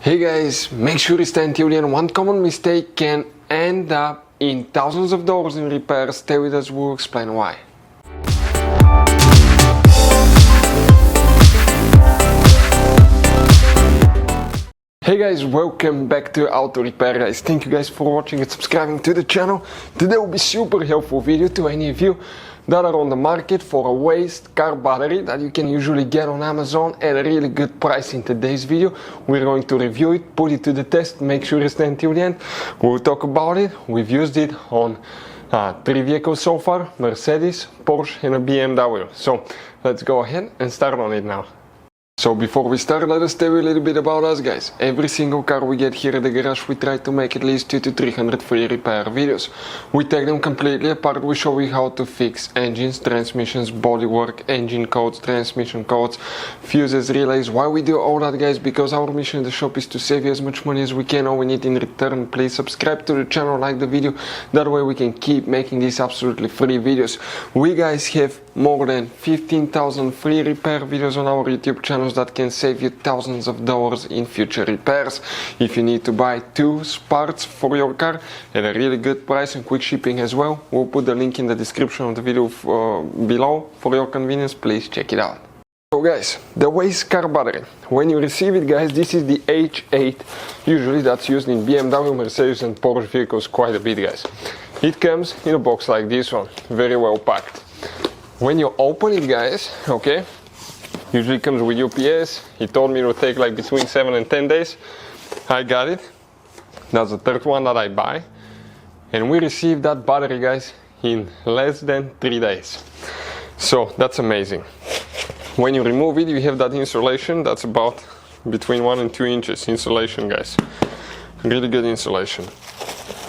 Hey guys, make sure you stay until the end. One common mistake can end up in thousands of dollars in repairs. Stay with us, we'll explain why. Hey guys, welcome back to Auto Repair guys. Thank you guys for watching and subscribing to the channel. Today will be super helpful video to any of you that are on the market for a Weize car battery that you can usually get on Amazon at a really good price. In today's video we're going to review it, put it to the test, make sure you stay until the end. We'll talk about it. We've used it on 3 vehicles so far: Mercedes, Porsche and a BMW. So let's go ahead and start on it now. So before we start, let us tell you a little bit about us guys. Every single car we get here at the garage, we try to make at least 200 to 300 free repair videos. We take them completely apart. We show you how to fix engines, transmissions, bodywork, engine codes, transmission codes, fuses, relays. Why we do all that guys? Because our mission in the shop is to save you as much money as we can. All we need in return, please subscribe to the channel, like the video. That way we can keep making these absolutely free videos. We guys have more than 15,000 free repair videos on our YouTube channels that can save you thousands of dollars in future repairs. If you need to buy tools, parts for your car at a really good price and quick shipping as well, we'll put the link in the description of the video below for your convenience. Please check it out. So guys, the Weize car battery, when you receive it guys, this is the H8. Usually that's used in BMW, Mercedes and Porsche vehicles quite a bit guys. It comes in a box like this one, very well packed. When you open it guys, okay, usually comes with UPS. He told me it would take like between 7 and 10 days. I got it. That's the third one that I buy. And we received that battery guys in less than 3 days. So that's amazing. When you remove it, you have that insulation. That's about between 1 and 2 inches insulation guys. Really good insulation.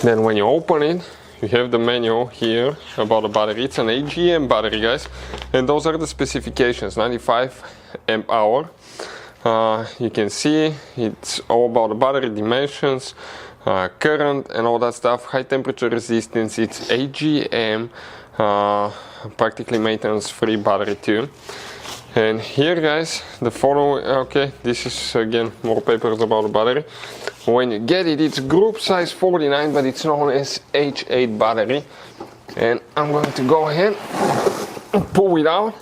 Then when you open it, you have the manual here about the battery. It's an AGM battery guys, and those are the specifications: 95 amp hour. You can see it's all about the battery dimensions, current and all that stuff, high temperature resistance. It's AGM, practically maintenance free battery too. And here guys, the following, okay, this is again more papers about the battery. When you get it, it's group size 49, but it's known as H8 battery. And I'm going to go ahead and pull it out.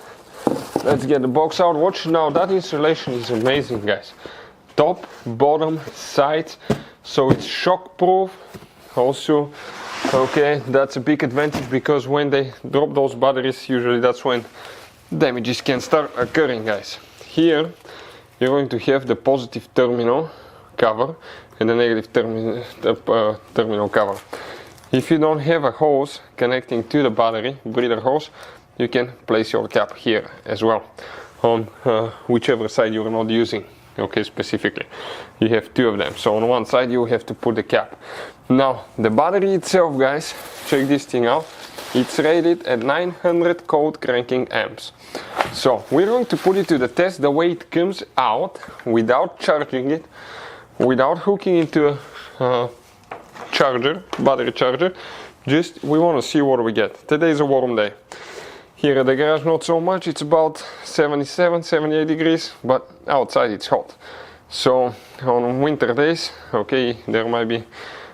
Let's get the box out. Watch now, that insulation is amazing guys. Top, bottom, sides, so it's shock proof also. Okay, that's a big advantage because when they drop those batteries, usually that's when damages can start occurring guys. Here you're going to have the positive terminal cover and the negative terminal cover. If you don't have a hose connecting to the battery, breather hose, you can place your cap here as well on whichever side you're not using. Okay, specifically you have 2 of them, so on one side you have to put the cap. Now the battery itself guys, check this thing out. It's rated at 900 cold cranking amps. So we're going to put it to the test the way it comes out, without charging it, without hooking into a charger, battery charger. Just we want to see what we get. Today is a warm day. Here at the garage not so much, it's about 77, 78 degrees, but outside it's hot. So on winter days, okay, there might be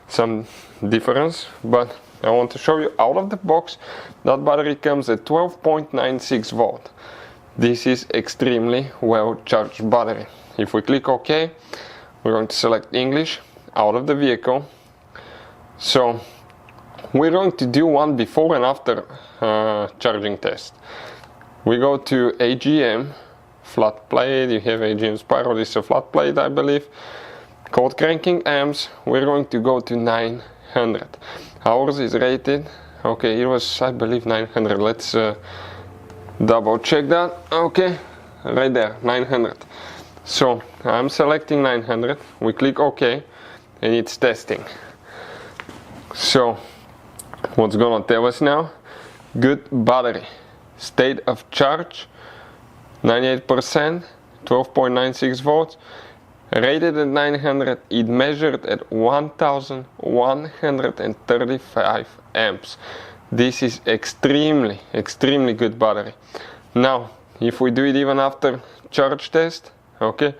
some difference, but I want to show you out of the box that battery comes at 12.96 volt. This is extremely well charged battery. If we click OK, we're going to select English out of the vehicle. So we're going to do one before and after charging test. We go to AGM, flat plate. You have AGM Spiral, this is a flat plate I believe. Cold cranking amps, we're going to go to 900. Ours is rated, okay, it was I believe 900. Let's double check that. Okay, right there, 900. So I'm selecting 900. We click OK and it's testing. So what's gonna tell us now? Good battery, state of charge 98%, 12.96 volts. Rated at 900, it measured at 1135 amps. This is extremely good battery. Now if we do it even after charge test, okay,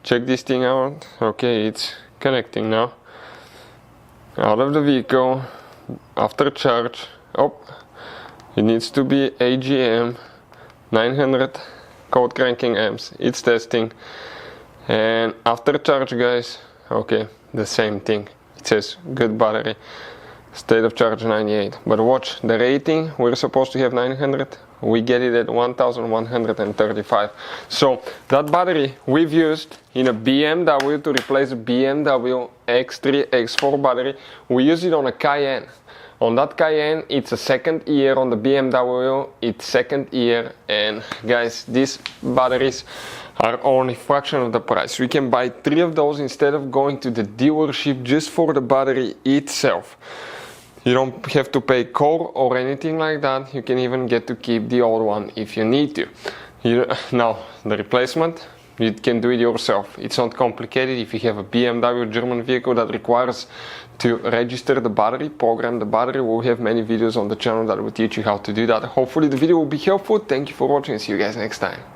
check this thing out. Okay, it's connecting now. Out of the vehicle, after charge. Oh, it needs to be AGM 900 code cranking amps. It's testing. And after charge, guys, okay, the same thing. It says good battery, state of charge 98. But watch the rating, we're supposed to have 900, we get it at 1135. So that battery we've used in a BMW to replace a BMW X3 X4 battery. We use it on a Cayenne. On that Cayenne, it's a second year. On the BMW, it's second year. And guys, these batteries are only a fraction of the price. We can buy 3 of those instead of going to the dealership just for the battery itself. You don't have to pay core or anything like that. You can even get to keep the old one if you need to. Now, the replacement, you can do it yourself. It's not complicated. If you have a BMW German vehicle that requires to register the battery, program the battery, we'll have many videos on the channel that will teach you how to do that. Hopefully the video will be helpful. Thank you for watching and see you guys next time.